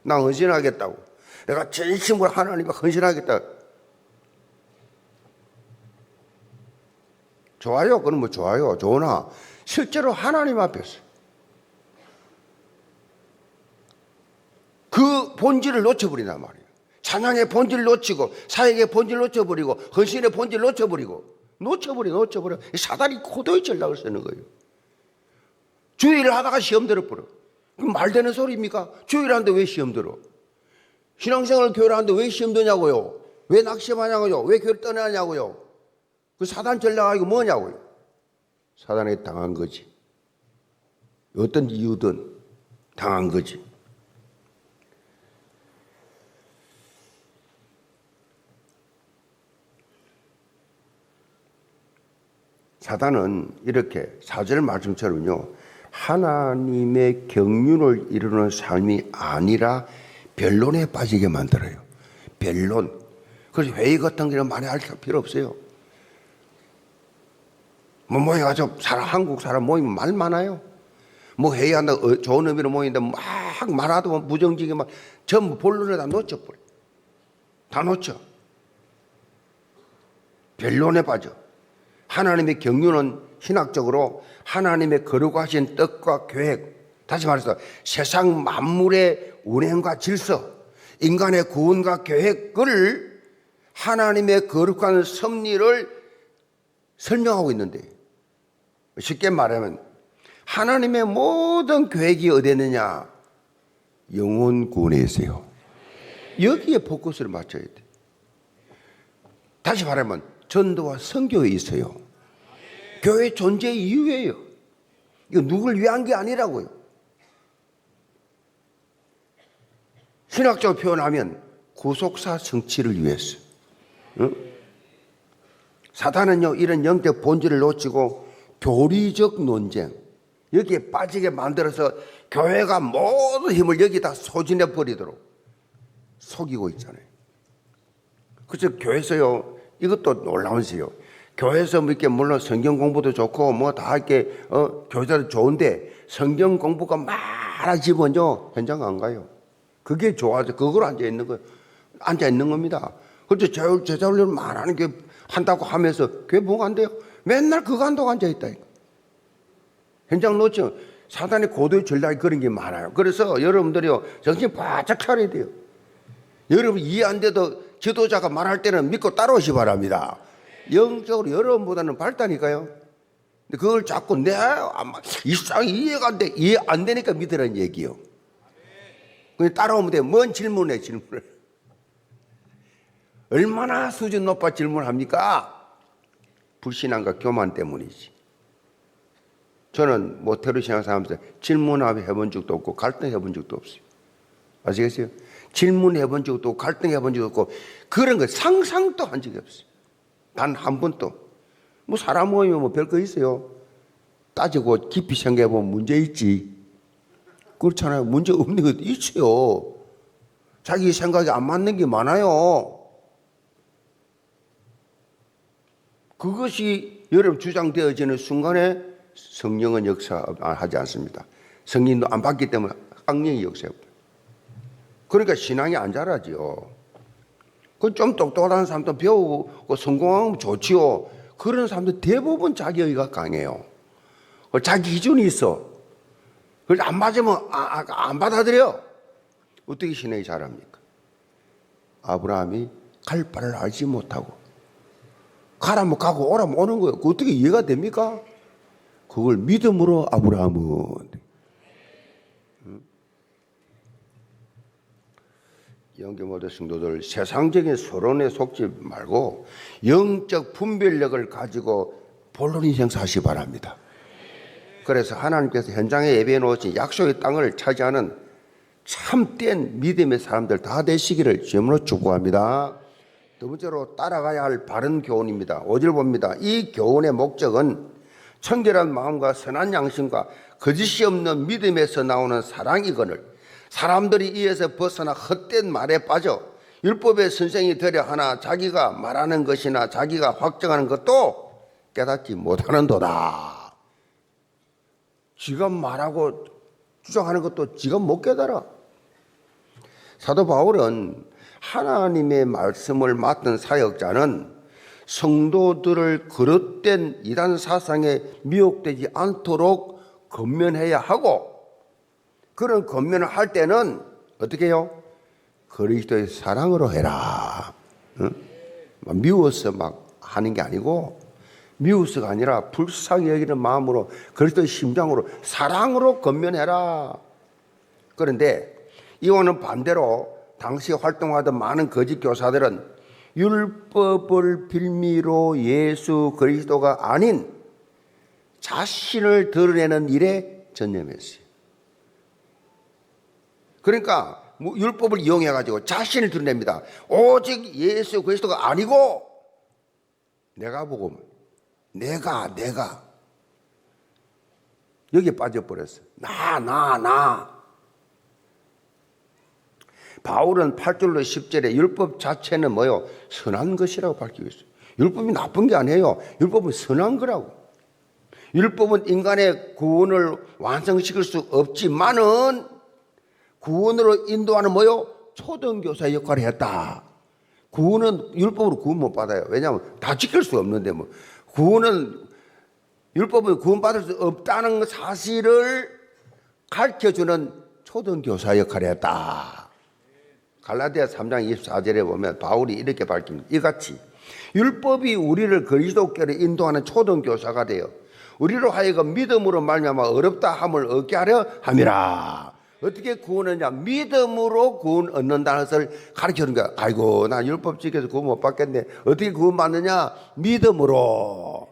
나 헌신하겠다고. 내가 진심으로 하나님께 헌신하겠다. 좋아요. 그럼 뭐 좋아요. 좋으나 실제로 하나님 앞에서 그 본질을 놓쳐버린단 말이에요. 찬양의 본질을 놓치고, 사역의 본질을 놓쳐버리고, 헌신의 본질을 놓쳐버려. 사단이 고도의 전략을 쓰는 거예요. 주의를 하다가 시험 들어버려. 그럼 말 되는 소리입니까? 주의를 하는데 왜 시험 들어? 신앙생활을 교회를 하는데 왜 시험 드냐고요? 왜 낙심하냐고요? 왜 교회를 떠나냐고요? 그 사단 전략이 뭐냐고요? 사단에게 당한 거지. 어떤 이유든 당한 거지. 사단은 이렇게 4절 말씀처럼요, 하나님의 경륜을 이루는 삶이 아니라 변론에 빠지게 만들어요. 변론. 그래서 회의 같은 거는 많이 할 필요 없어요. 뭐 모여가지고 한국 사람 모이면 말 많아요. 뭐 회의한다, 좋은 의미로 모이는데 막 말하도 무정직에 막 전부 본론에 다 놓쳐버려. 다 놓쳐. 변론에 빠져. 하나님의 경륜은 신학적으로 하나님의 거룩하신 뜻과 계획, 다시 말해서 세상 만물의 운행과 질서, 인간의 구원과 계획을 하나님의 거룩한 섭리를 설명하고 있는데, 쉽게 말하면 하나님의 모든 계획이 어디 있느냐? 영혼 구원에 있어요. 여기에 포커스를 맞춰야 돼. 다시 말하면 전도와 선교에 있어요. 교회 존재의 이유예요. 이거 누굴 위한 게 아니라고요. 신학적으로 표현하면 구속사 성취를 위해서. 응? 사단은요, 이런 영적 본질을 놓치고 교리적 논쟁, 여기에 빠지게 만들어서 교회가 모든 힘을 여기다 소진해 버리도록 속이고 있잖아요. 그래서 교회에서요, 이것도 놀라운데요, 교회에서 뭐 이렇게 물론 성경 공부도 좋고 뭐 다 이렇게 교사도 좋은데 성경 공부가 많아지면요 현장 안 가요. 그게 좋아서 그걸 앉아 있는 겁니다. 그래서 제자훈련을 많이 하는 게 한다고 하면서 그게 뭐가 안 돼요? 맨날 그거 한다고 앉아있다니까. 현장 놓치면 사단의 고도의 전략이 그런 게 많아요. 그래서 여러분들이요, 정신 바짝 차려야 돼요. 여러분 이해 안 돼도 지도자가 말할 때는 믿고 따라오시 바랍니다. 영적으로 여러분보다는 밝다니까요. 근데 그걸 자꾸 이상이 이해가 안 돼. 이해 안 되니까 믿으라는 얘기요. 그냥 따라오면 돼요. 뭔 질문해, 질문을. 얼마나 수준 높아 질문합니까? 불신앙과 교만 때문이지. 저는 모태로 신앙생활하면서 질문해 본 적도 없고 갈등해 본 적도 없어요. 아시겠어요? 질문해 본 적도 없고 갈등해 본 적도 없고 그런 거 상상도 한 적이 없어요. 단 한 번도. 뭐 사람 모이면 뭐 별거 있어요. 따지고 깊이 생각해 보면 문제 있지. 그렇잖아요. 문제 없는 것도 있어요. 자기 생각이 안 맞는 게 많아요. 그것이 여러분 주장되어지는 순간에 성령은 역사하지 않습니다. 성령도 안 받기 때문에 악령이 역사합니다. 그러니까 신앙이 안 자라지요. 좀 똑똑한 사람도 배우고 성공하면 좋지요. 그런 사람들 대부분 자기의가 강해요. 자기 기준이 있어. 그걸 안 맞으면 안 받아들여. 어떻게 신앙이 자랍니까? 아브라함이 갈 바를 알지 못하고 가라면 가고 오라면 오는 거예요. 그거 어떻게 이해가 됩니까? 그걸 믿음으로 아브라함은 영계 모든 성도들 세상적인 서론에 속지 말고 영적 분별력을 가지고 본론 인생 사시 바랍니다. 그래서 하나님께서 현장에 예배해 놓으신 약속의 땅을 차지하는 참된 믿음의 사람들 다 되시기를 주님으로 축복합니다. 두 번째로 따라가야 할 바른 교훈입니다. 5절 봅니다. 이 교훈의 목적은 청결한 마음과 선한 양심과 거짓이 없는 믿음에서 나오는 사랑이거늘 사람들이 이에서 벗어나 헛된 말에 빠져 율법의 선생이 되려 하나 자기가 말하는 것이나 자기가 확정하는 것도 깨닫지 못하는도다. 지가 말하고 주장하는 것도 지가 못 깨달아. 사도 바울은 하나님의 말씀을 맡은 사역자는 성도들을 그릇된 이단 사상에 미혹되지 않도록 권면해야 하고 그런 권면을 할 때는 어떻게 해요? 그리스도의 사랑으로 해라. 응? 미워서 막 하는 게 아니고 미워서가 아니라 불쌍히 여기는 마음으로 그리스도의 심장으로 사랑으로 권면해라. 그런데 이와는 반대로 당시 활동하던 많은 거짓 교사들은 율법을 빌미로 예수 그리스도가 아닌 자신을 드러내는 일에 전념했어요. 그러니까 율법을 이용해가지고 자신을 드러냅니다. 오직 예수 그리스도가 아니고 내가 보고 내가 여기에 빠져버렸어. 나 바울은 8절로 10절에 율법 자체는 뭐요? 선한 것이라고 밝히고 있어요. 율법이 나쁜 게 아니에요. 율법은 선한 거라고. 율법은 인간의 구원을 완성시킬 수 없지만은 구원으로 인도하는 뭐요? 초등교사 역할을 했다. 구원은 율법으로 구원 못 받아요. 왜냐하면 다 지킬 수 없는데 뭐 구원은 율법은 구원받을 수 없다는 사실을 가르쳐주는 초등교사 역할을 했다. 갈라디아 3장 24절에 보면 바울이 이렇게 밝힙니다. 이같이 율법이 우리를 그리스도께로 인도하는 초등교사가 되어 우리로 하여금 믿음으로 말미암아 어렵다 함을 얻게 하려 함이라. 어떻게 구원하냐? 믿음으로 구원 얻는다는 것을 가르쳐주는 거야. 아이고 나 율법 지켜서 구원 못 받겠네. 어떻게 구원 받느냐? 믿음으로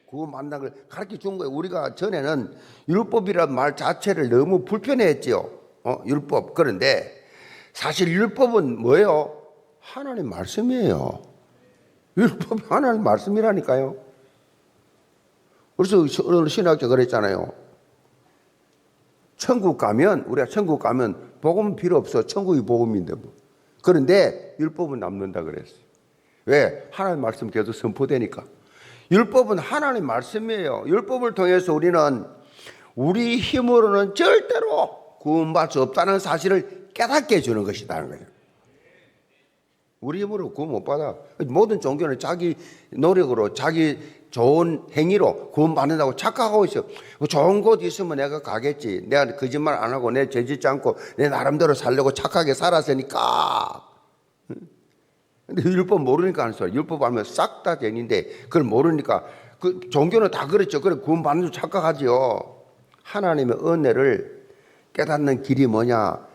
구원 받는다는 걸 가르쳐 준 거예요. 우리가 전에는 율법이라는 말 자체를 너무 불편해했지요. 율법. 그런데 사실 율법은 뭐예요? 하나님 말씀이에요. 율법이 하나님 말씀이라니까요. 그래서 오늘 신학자 그랬잖아요. 천국 가면 우리가 천국 가면 복음은 필요 없어. 천국이 복음인데 뭐. 그런데 율법은 남는다 그랬어요. 왜? 하나님 말씀 계속 선포되니까. 율법은 하나님 말씀이에요. 율법을 통해서 우리는 우리 힘으로는 절대로 구원받을 수 없다는 사실을 깨닫게 해주는 것이라는 거예요. 우리 힘으로 구원 못 받아. 모든 종교는 자기 노력으로 자기 좋은 행위로 구원 받는다고 착각하고 있어. 좋은 곳 있으면 내가 가겠지. 내가 거짓말 안 하고 내 죄 짓지 않고 내 나름대로 살려고 착하게 살았으니까. 근데 율법 모르니까 하는 소리. 율법 알면 싹 다 죄인데 그걸 모르니까 그 종교는 다 그렇죠. 그래 구원 받는 줄 착각하지요. 하나님의 은혜를 깨닫는 길이 뭐냐?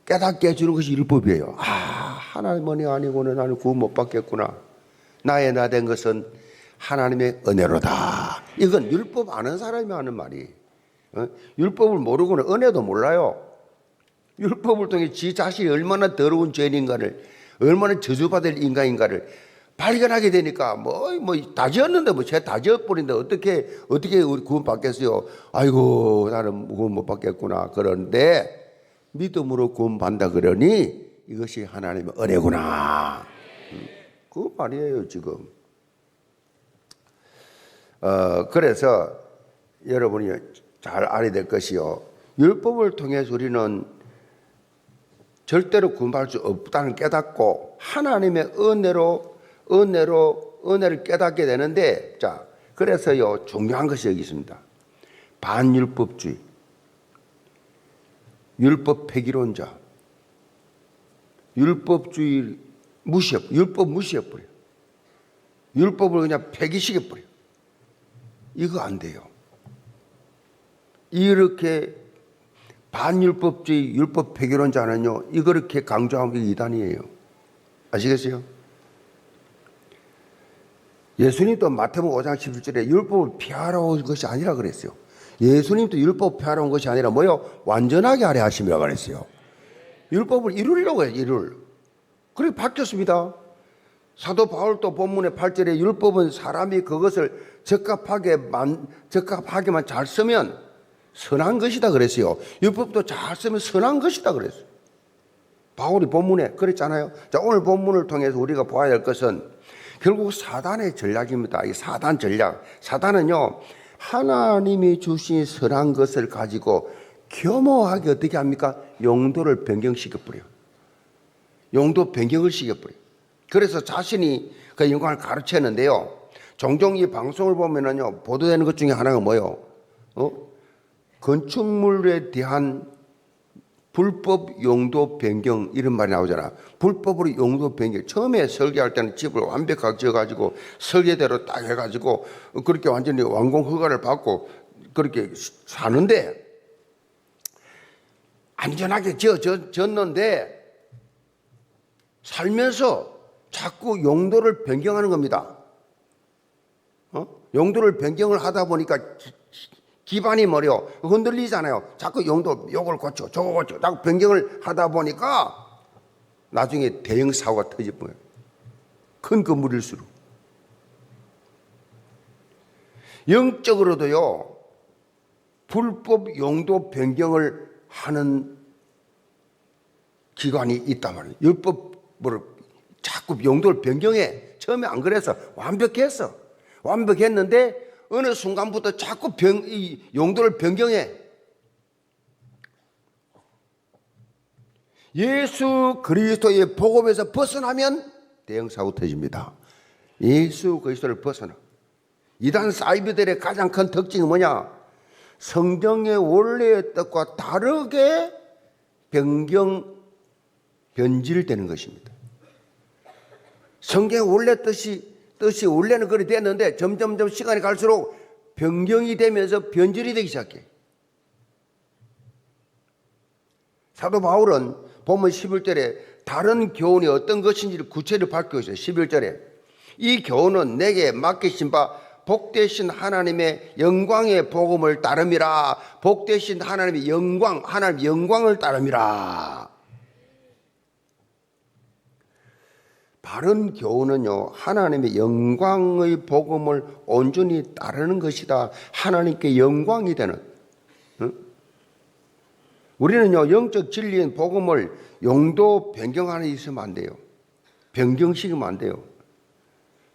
깨닫게 해주는 것이 율법이에요. 아, 하나님 은혜 아니고는 나는 구원 못 받겠구나. 나의 나 된 것은 하나님의 은혜로다. 이건 율법 아는 사람이 하는 말이. 율법을 모르고는 은혜도 몰라요. 율법을 통해 지 자신이 얼마나 더러운 죄인인가를, 얼마나 저주받을 인간인가를 발견하게 되니까 뭐 다 지었는데 뭐 죄 다 지었버린데 어떻게 우리 구원 받겠어요? 아이고 나는 구원 못 받겠구나. 그런데 믿음으로 구원 받는다 그러니 이것이 하나님의 은혜구나. 그 말이에요 지금. 그래서 여러분이 잘 알아야 될 것이요. 율법을 통해서 우리는 절대로 구원받을 수 없다는 깨닫고 하나님의 은혜를 깨닫게 되는데, 자, 그래서요 중요한 것이 여기 있습니다. 반율법주의, 율법 폐기론자, 율법주의 율법 무시해버려. 율법을 그냥 폐기시켜버려. 이거 안 돼요. 이렇게 반율법주의 율법 폐기론자는요, 이렇게 강조하면 이단이에요. 아시겠어요? 예수님도 마태복음 5장 17절에 율법을 피하러 온 것이 아니라 그랬어요. 예수님도 율법 피하러 온 것이 아니라 뭐요? 완전하게 하려 하심이라고 그랬어요. 율법을 이루려고 해요, 이룰. 그렇게 바뀌었습니다. 사도 바울도 본문의 8절에 율법은 사람이 그것을 적합하게만 잘 쓰면 선한 것이다 그랬어요. 율법도 잘 쓰면 선한 것이다 그랬어요. 바울이 본문에 그랬잖아요. 자, 오늘 본문을 통해서 우리가 봐야 할 것은 결국 사단의 전략입니다. 이 사단 전략. 사단은요, 하나님이 주신 선한 것을 가지고 겸허하게 어떻게 합니까? 용도를 변경시켜버려요. 용도 변경을 시켜버려요. 그래서 자신이 그 영광을 가르치는데요. 종종 이 방송을 보면은요, 보도되는 것 중에 하나가 뭐요? 건축물에 대한 불법 용도 변경 이런 말이 나오잖아. 불법으로 용도 변경. 처음에 설계할 때는 집을 완벽하게 지어가지고 설계대로 딱 해가지고 그렇게 완전히 완공 허가를 받고 그렇게 사는데 안전하게 지었는데 살면서 자꾸 용도를 변경하는 겁니다. 용도를 변경을 하다 보니까 기반이 뭐래요? 흔들리잖아요. 자꾸 요걸 고쳐, 저거 고쳐. 자꾸 변경을 하다 보니까 나중에 대형 사고가 터질 거예요. 큰 건물일수록. 영적으로도요, 불법 용도 변경을 하는 기관이 있단 말이에요. 율법으로 자꾸 용도를 변경해. 처음에 안 그래서 완벽했어. 완벽했는데 어느 순간부터 자꾸 이 용도를 변경해. 예수 그리스도의 복음에서 벗어나면 대형 사고 터집니다. 예수 그리스도를 벗어나. 이단 사이비들의 가장 큰 특징이 뭐냐? 성경의 원래의 뜻과 다르게 변질되는 것입니다. 성경의 원래 뜻이 원래는 그리 됐는데 점점 시간이 갈수록 변경이 되면서 변질이 되기 시작해. 사도 바울은 본문 11절에 다른 교훈이 어떤 것인지를 구체적으로 밝히고 있어요. 11절에 이 교훈은 내게 맡기신 바 복되신 하나님의 영광의 복음을 따름이라. 복되신 하나님의 영광, 하나님의 영광을 따름이라. 바른 교훈은요, 하나님의 영광의 복음을 온전히 따르는 것이다. 하나님께 영광이 되는. 우리는요, 영적 진리인 복음을 용도 변경하는 데 있으면 안 돼요. 변경시키면 안 돼요.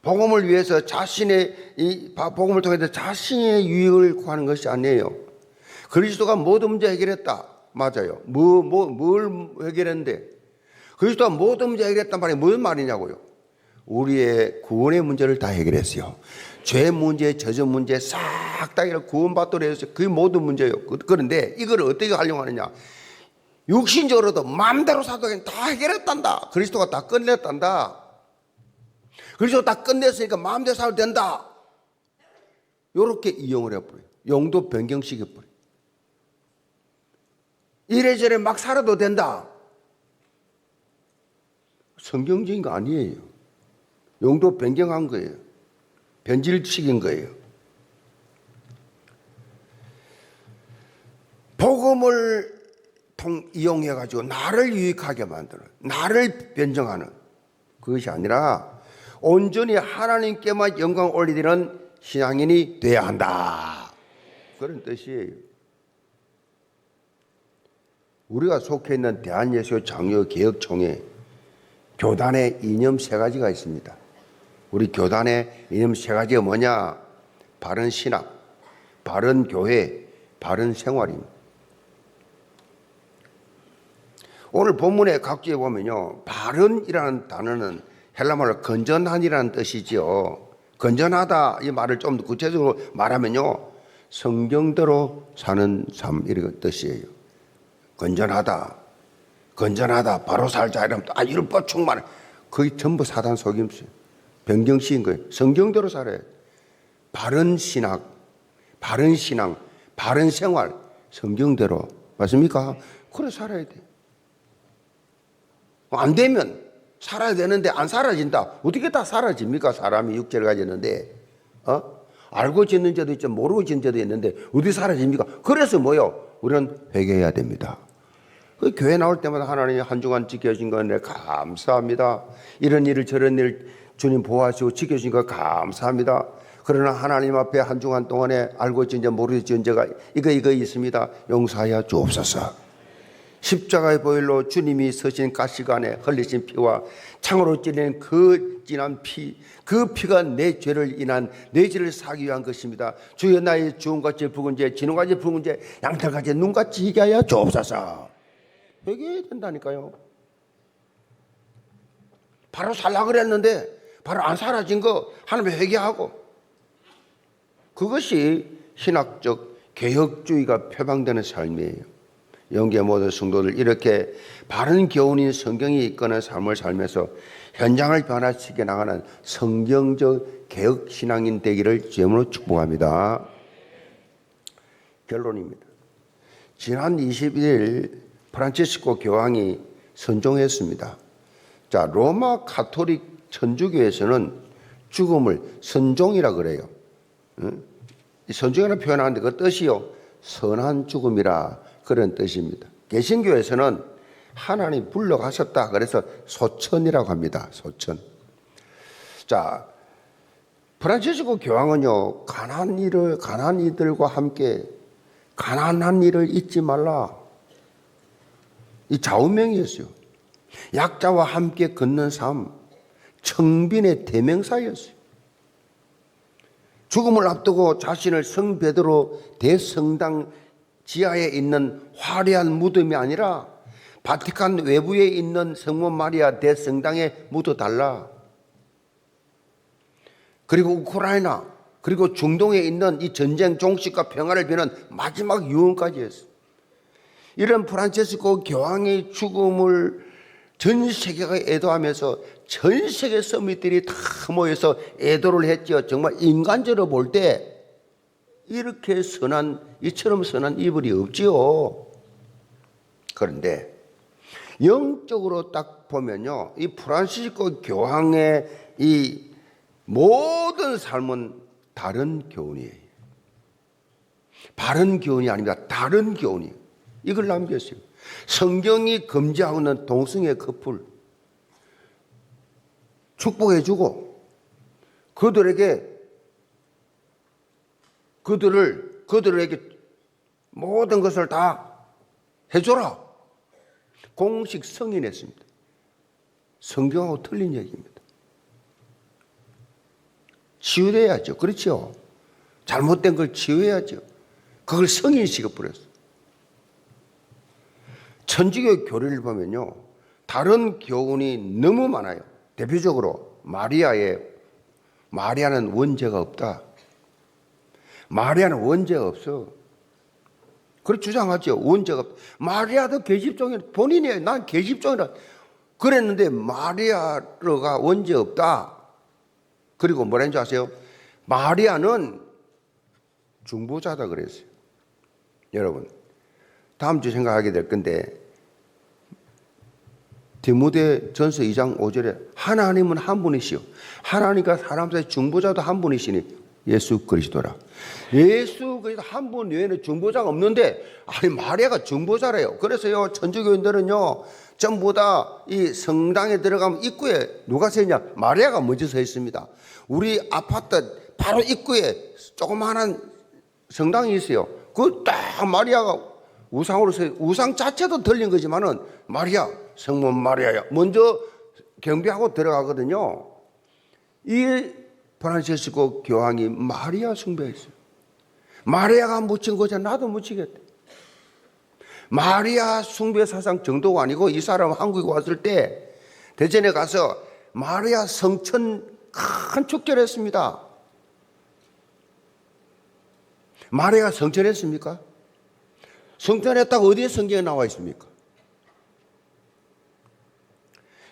복음을 위해서 이 복음을 통해서 자신의 유익을 구하는 것이 아니에요. 그리스도가 모든 문제 해결했다. 맞아요. 뭘 해결했는데? 그리스도가 모든 문제 해결했단 말이 무슨 말이냐고요. 우리의 구원의 문제를 다 해결했어요. 죄 문제, 저주 문제 싹 다 구원받도록 했어요. 그게 모든 문제예요. 그런데 이걸 어떻게 하려고 하느냐. 육신적으로도 마음대로 사도 다 해결했단다. 그리스도가 다 끝냈단다. 그리스도가 다 끝냈으니까 마음대로 살도 된다. 이렇게 이용을 해버려요. 용도 변경시켜버려요. 이래저래 막 살아도 된다. 성경적인 거 아니에요. 용도 변경한 거예요. 변질시킨 거예요. 복음을 이용해가지고 나를 유익하게 만드는, 나를 변정하는 그것이 아니라 온전히 하나님께만 영광 올리는 신앙인이 돼야 한다. 그런 뜻이에요. 우리가 속해 있는 대한예수교 장로개혁총회 교단의 이념 세 가지가 있습니다. 우리 교단의 이념 세 가지가 뭐냐? 바른 신학, 바른 교회, 바른 생활입니다. 오늘 본문의 각주에 보면요, 바른이라는 단어는 헬라말로 건전한이라는 뜻이지요. 건전하다 이 말을 좀 더 구체적으로 말하면요, 성경대로 사는 삶 이런 뜻이에요. 건전하다, 건전하다, 바로 살자 이러면 이런 뻗충만 거의 전부 사단 속임수예요. 변경시킨 거예요. 성경대로 살아야 돼. 바른 신학, 바른 신앙, 바른 생활, 성경대로 맞습니까? 그래 살아야 돼. 안 되면 살아야 되는데 안 사라진다. 어떻게 다 사라집니까? 사람이 육체를 가졌는데, 알고 짓는 죄도 있죠. 모르고 짓는 죄도 있는데 어디 사라집니까? 그래서 뭐요? 우리는 회개해야 됩니다. 그 교회 나올 때마다 하나님이 한 주간 지켜주신 것에 감사합니다. 이런 일을 저런 일 주님 보호하시고 지켜주신 거 감사합니다. 그러나 하나님 앞에 한 주간 동안에 알고 짓는 죄 모르고 짓는 죄가 이거 있습니다. 용서하여 주옵소서. 십자가의 보혈로 주님이 서신 가시관에 흘리신 피와 창으로 찔린 그 진한 피, 그 피가 내 죄를 인한 내 죄를 사기 위한 것입니다. 주여 나의 주홍같이 붉은 죄, 진홍같이 붉은 죄, 양털같이 눈같이 희게 하여 주옵소서. 회개해야 된다니까요. 바로 살라 그랬는데 바로 안 사라진 거 하나님 회개하고, 그것이 신학적 개혁주의가 표방되는 삶이에요. 영계 모든 성도들 이렇게 바른 교훈인 성경이 이끄는 삶을 살면서 현장을 변화시켜 나가는 성경적 개혁 신앙인 되기를 주님으로 축복합니다. 결론입니다. 지난 21일 프란치스코 교황이 선종했습니다. 자, 로마 가톨릭 천주교에서는 죽음을 선종이라 그래요. 선종이라는 표현하는데 그 뜻이요, 선한 죽음이라 그런 뜻입니다. 개신교에서는 하나님 불러가셨다 그래서 소천이라고 합니다. 소천. 자, 프란치스코 교황은요, 가난한 이들과 함께 가난한 일을 잊지 말라, 이 좌우명이었어요. 약자와 함께 걷는 삶, 청빈의 대명사였어요. 죽음을 앞두고 자신을 성 베드로 대성당 지하에 있는 화려한 무덤이 아니라 바티칸 외부에 있는 성모 마리아 대성당에 묻어달라. 그리고 우크라이나, 그리고 중동에 있는 이 전쟁 종식과 평화를 비는 마지막 유언까지 했어요. 이런 프란체스코 교황의 죽음을 전 세계가 애도하면서 전 세계 서밋들이 다 모여서 애도를 했죠. 정말 인간적으로 볼 때 이렇게 이처럼 선한 이불이 없지요. 그런데 영적으로 딱 보면요, 이 프란시스코 교황의 이 모든 삶은 다른 교훈이에요. 바른 교훈이 아닙니다. 다른 교훈이에요. 이걸 남겼어요. 성경이 금지하고 있는 동성애 커플 축복해주고 그들에게 모든 것을 다 해줘라. 공식 승인했습니다. 성경하고 틀린 얘기입니다. 치유해야죠. 그렇죠. 잘못된 걸 치유해야죠. 그걸 승인시켜 버렸어요. 천주교 교리를 보면요, 다른 교훈이 너무 많아요. 대표적으로 마리아는 원죄가 없다. 마리아는 원죄가 없어. 그렇게 주장하죠. 원죄가 없다. 마리아도 계집종이라, 본인이 난 계집종이라 그랬는데 마리아가 원죄 없다. 그리고 뭐라는 줄 아세요? 마리아는 중보자다 그랬어요. 여러분, 다음 주 생각하게 될 건데, 디모데전서 2장 5절에 하나님은 한 분이시요 하나님과 사람 사이 중보자도 한 분이시니 예수 그리스도라. 예수 그리스도 한 분 외에는 중보자가 없는데, 아니 마리아가 중보자래요. 그래서요, 천주교인들은요 전부 다 이 성당에 들어가면 입구에 누가 서 있냐? 마리아가 먼저 서 있습니다. 우리 아파트 바로 입구에 조그마한 성당이 있어요. 그 딱 마리아가 우상으로 서, 우상 자체도 들린 거지만은 마리아, 성모 마리아야 먼저 경배하고 들어가거든요. 이 프란시스코 교황이 마리아 숭배했어요. 마리아가 묻힌 거자 나도 묻히겠다. 마리아 숭배 사상 정도가 아니고, 이 사람 한국에 왔을 때 대전에 가서 마리아 성천 큰 축제를 했습니다. 마리아가 성천했습니까? 성천했다고 어디에 성경에 나와 있습니까?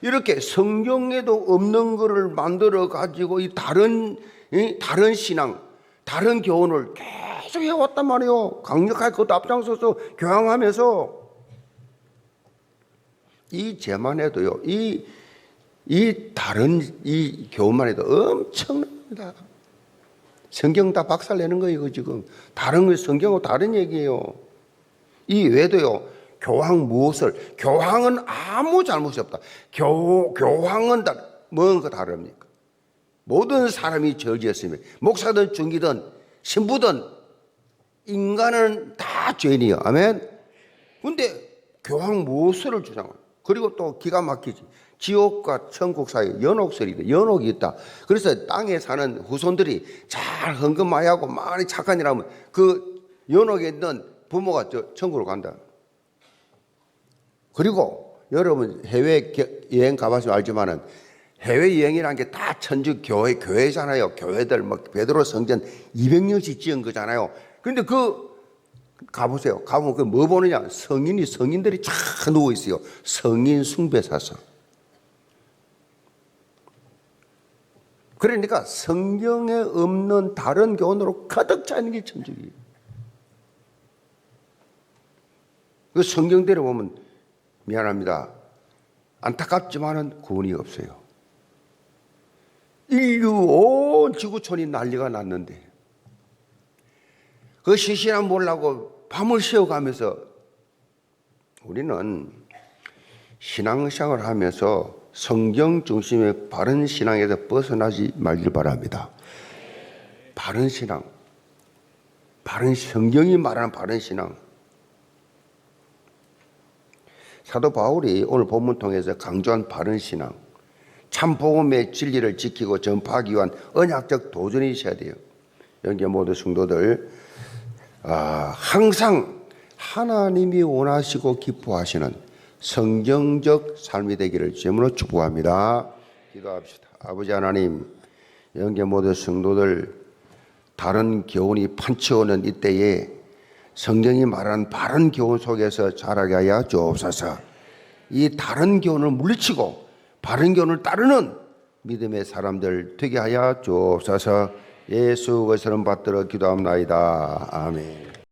이렇게 성경에도 없는 것을 만들어 가지고 이 다른 신앙, 다른 교훈을 계속 해왔단 말이에요. 강력하게 그것도 앞장서서 교황하면서. 이 죄만 해도요, 이 다른 이 교훈만 해도 엄청납니다. 성경 다 박살내는 거예요, 이거 지금. 다른 거 성경하고 다른 얘기예요. 이 외에도요, 교황은 아무 잘못이 없다. 교황은 뭔가 다릅니까? 모든 사람이 저지했으면, 목사든 중기든 신부든 인간은 다 죄인이요. 아멘. 근데 교황 무엇을 주장해요? 그리고 또 기가 막히지. 지옥과 천국 사이에 연옥이 있다. 그래서 땅에 사는 후손들이 잘 헌금하고 많이 착한 일 하면 그 연옥에 있는 부모가 천국으로 간다. 그리고 여러분 해외 여행 가봐서 알지만은 해외 여행이라는 게 다 천주 교회잖아요. 교회들 베드로 성전 200년씩 지은 거잖아요. 근데 가보세요. 가보면 그 뭐 보느냐? 성인들이 쫙 누워 있어요. 성인 숭배 사상. 그러니까 성경에 없는 다른 교훈으로 가득 차 있는 게 천주교예요. 그 성경대로 보면 미안합니다. 안타깝지만은 구원이 없어요. 인류 온 지구촌이 난리가 났는데 그 시시한 몰라고 밤을 새워가면서 우리는 신앙생활을 하면서 성경 중심의 바른 신앙에서 벗어나지 말길 바랍니다. 바른 신앙, 성경이 말하는 바른 신앙. 사도 바울이 오늘 본문 통해서 강조한 바른 신앙, 참 복음의 진리를 지키고 전파하기 위한 언약적 도전이 있어야 돼요. 여기 모두 성도들 항상 하나님이 원하시고 기뻐하시는 성경적 삶이 되기를 주님으로 축복합니다. 기도합시다. 아버지 하나님, 영계 모든 성도들 다른 교훈이 판치오는 이때에 성경이 말하는 바른 교훈 속에서 자라게 하여 주옵소서. 이 다른 교훈을 물리치고 바른 교훈을 따르는 믿음의 사람들 되게 하여 주옵소서. 예수 그리스도를 받들어 기도합나이다. 아멘.